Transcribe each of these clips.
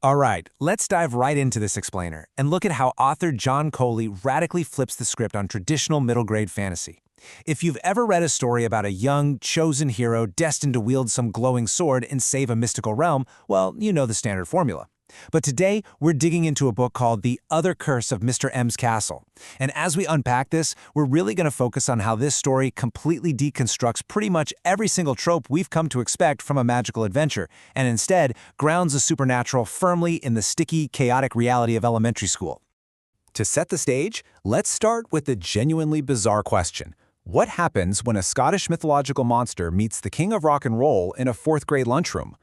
All right, let's dive right into this explainer and look at how author John Coley radically flips the script on traditional middle-grade fantasy. If you've ever read a story about a young, chosen hero destined to wield some glowing sword and save a mystical realm, well, you know the standard formula. But today, we're digging into a book called The Other Curse of Mr. M's Castle. And as we unpack this, we're really going to focus on how this story completely deconstructs pretty much every single trope we've come to expect from a magical adventure, and instead grounds the supernatural firmly in the sticky, chaotic reality of elementary school. To set the stage, let's start with the genuinely bizarre question. What happens when a Scottish mythological monster meets the king of rock and roll in a fourth-grade lunchroom?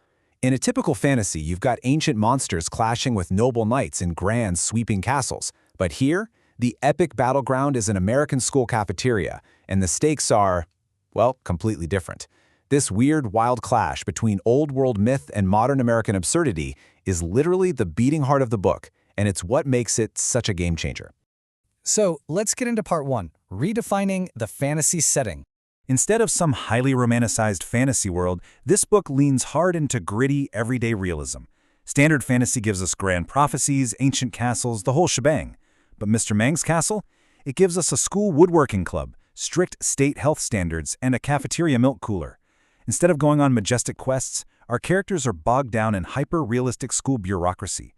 In a typical fantasy, you've got ancient monsters clashing with noble knights in grand, sweeping castles. But here, the epic battleground is an American school cafeteria, and the stakes are, well, completely different. This weird, wild clash between old-world myth and modern American absurdity is literally the beating heart of the book, and it's what makes it such a game-changer. So let's get into part one, redefining the fantasy setting. Instead of some highly romanticized fantasy world, this book leans hard into gritty, everyday realism. Standard fantasy gives us grand prophecies, ancient castles, the whole shebang. But Mr. Mang's castle? It gives us a school woodworking club, strict state health standards, and a cafeteria milk cooler. Instead of going on majestic quests, our characters are bogged down in hyper-realistic school bureaucracy.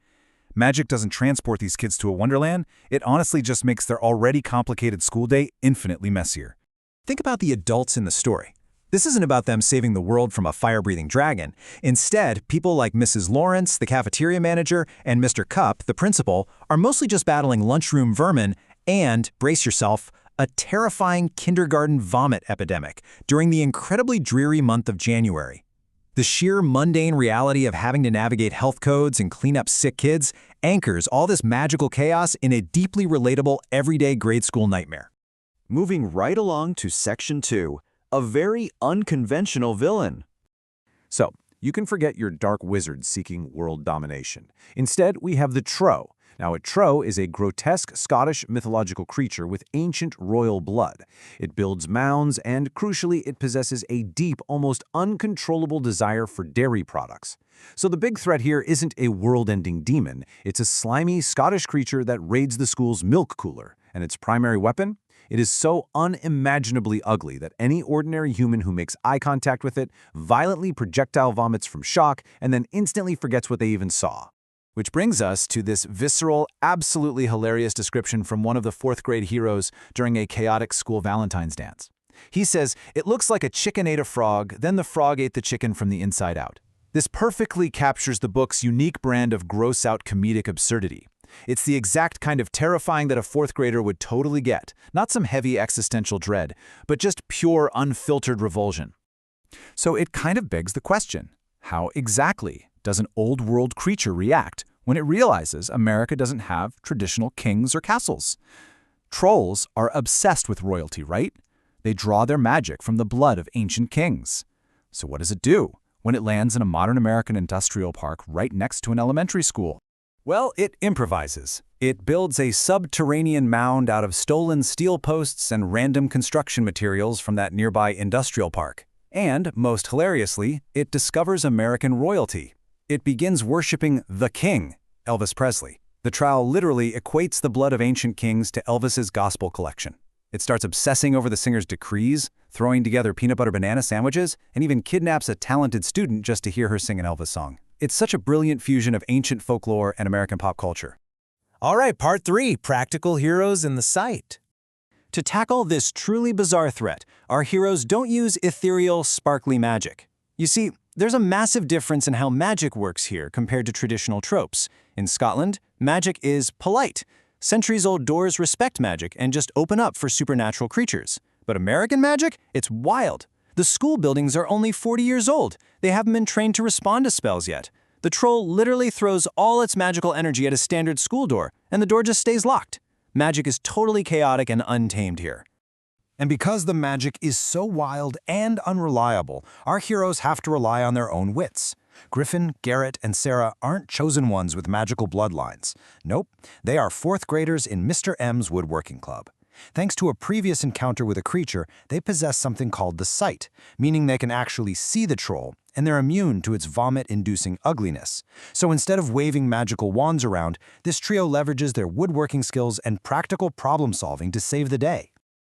Magic doesn't transport these kids to a wonderland, it honestly just makes their already complicated school day infinitely messier. Think about the adults in the story. This isn't about them saving the world from a fire-breathing dragon. Instead, people like Mrs. Lawrence, the cafeteria manager, and Mr. Cupp, the principal, are mostly just battling lunchroom vermin and, brace yourself, a terrifying kindergarten vomit epidemic during the incredibly dreary month of January. The sheer mundane reality of having to navigate health codes and clean up sick kids anchors all this magical chaos in a deeply relatable, everyday grade school nightmare. Moving right along to Section 2, a very unconventional villain. So, you can forget your dark wizard seeking world domination. Instead, we have the Trow. Now, a Trow is a grotesque Scottish mythological creature with ancient royal blood. It builds mounds, and crucially, it possesses a deep, almost uncontrollable desire for dairy products. So the big threat here isn't a world-ending demon. It's a slimy Scottish creature that raids the school's milk cooler. And its primary weapon? It is so unimaginably ugly that any ordinary human who makes eye contact with it violently projectile vomits from shock and then instantly forgets what they even saw. Which brings us to this visceral, absolutely hilarious description from one of the fourth-grade heroes during a chaotic school Valentine's dance. He says, "It looks like a chicken ate a frog, then the frog ate the chicken from the inside out." This perfectly captures the book's unique brand of gross-out comedic absurdity. It's the exact kind of terrifying that a fourth grader would totally get, not some heavy existential dread, but just pure, unfiltered revulsion. So it kind of begs the question, how exactly does an old-world creature react when it realizes America doesn't have traditional kings or castles? Trolls are obsessed with royalty, right? They draw their magic from the blood of ancient kings. So what does it do when it lands in a modern American industrial park right next to an elementary school? Well, it improvises. It builds a subterranean mound out of stolen steel posts and random construction materials from that nearby industrial park. And, most hilariously, it discovers American royalty. It begins worshiping the king, Elvis Presley. The trial literally equates the blood of ancient kings to Elvis's gospel collection. It starts obsessing over the singer's decrees, throwing together peanut butter banana sandwiches, and even kidnaps a talented student just to hear her sing an Elvis song. It's such a brilliant fusion of ancient folklore and American pop culture. All right, part 3, practical heroes in the site. To tackle this truly bizarre threat, our heroes don't use ethereal, sparkly magic. You see, there's a massive difference in how magic works here compared to traditional tropes. In Scotland, magic is polite. Centuries-old doors respect magic and just open up for supernatural creatures. But American magic? It's wild. The school buildings are only 40 years old. They haven't been trained to respond to spells yet. The troll literally throws all its magical energy at a standard school door, and the door just stays locked. Magic is totally chaotic and untamed here. And because the magic is so wild and unreliable, our heroes have to rely on their own wits. Griffin, Garrett, and Sarah aren't chosen ones with magical bloodlines. Nope, they are fourth graders in Mr. M's woodworking club. Thanks to a previous encounter with a creature, they possess something called the sight, meaning they can actually see the troll, and they're immune to its vomit-inducing ugliness. So instead of waving magical wands around, this trio leverages their woodworking skills and practical problem-solving to save the day.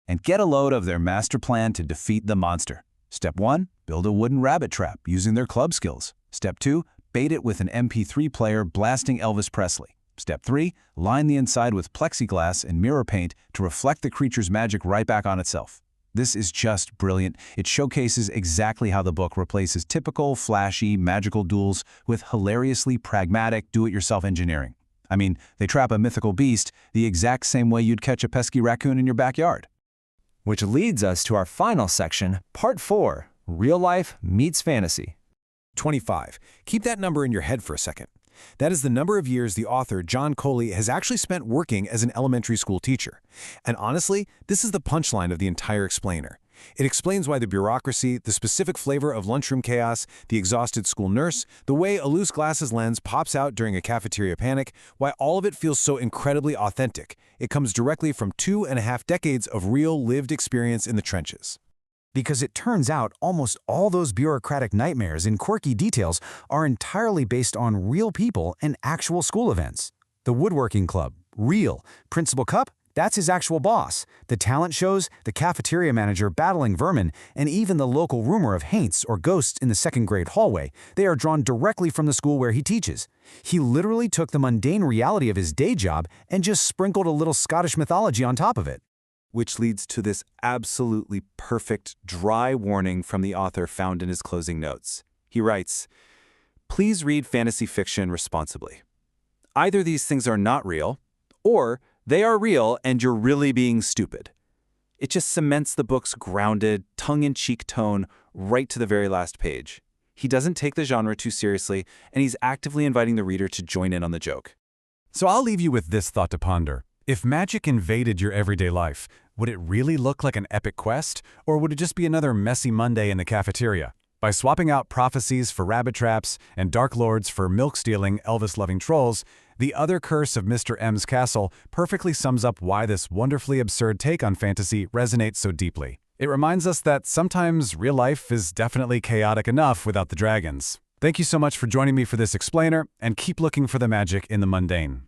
And get a load of their master plan to defeat the monster. Step 1, build a wooden rabbit trap using their club skills. Step 2, bait it with an MP3 player blasting Elvis Presley. Step 3, line the inside with plexiglass and mirror paint to reflect the creature's magic right back on itself. This is just brilliant. It showcases exactly how the book replaces typical, flashy, magical duels with hilariously pragmatic, do-it-yourself engineering. I mean, they trap a mythical beast the exact same way you'd catch a pesky raccoon in your backyard. Which leads us to our final section, Part 4, Real Life Meets Fantasy. 25. Keep that number in your head for a second. That is the number of years the author, John Coley, has actually spent working as an elementary school teacher. And honestly, this is the punchline of the entire explainer. It explains why the bureaucracy, the specific flavor of lunchroom chaos, the exhausted school nurse, the way a loose glasses lens pops out during a cafeteria panic, why all of it feels so incredibly authentic. It comes directly from 2.5 decades of real lived experience in the trenches. Because it turns out almost all those bureaucratic nightmares and quirky details are entirely based on real people and actual school events. The Woodworking Club, real. Principal Cup, that's his actual boss. The talent shows, the cafeteria manager battling vermin, and even the local rumor of haints or ghosts in the second-grade hallway, they are drawn directly from the school where he teaches. He literally took the mundane reality of his day job and just sprinkled a little Scottish mythology on top of it. Which leads to this absolutely perfect, dry warning from the author found in his closing notes. He writes, "Please read fantasy fiction responsibly. Either these things are not real, or they are real and you're really being stupid." It just cements the book's grounded, tongue-in-cheek tone right to the very last page. He doesn't take the genre too seriously, and he's actively inviting the reader to join in on the joke. So I'll leave you with this thought to ponder. If magic invaded your everyday life, would it really look like an epic quest, or would it just be another messy Monday in the cafeteria? By swapping out prophecies for rabbit traps and dark lords for milk-stealing, Elvis-loving trolls, The Other Curse of Mr. M's Castle perfectly sums up why this wonderfully absurd take on fantasy resonates so deeply. It reminds us that sometimes real life is definitely chaotic enough without the dragons. Thank you so much for joining me for this explainer, and keep looking for the magic in the mundane.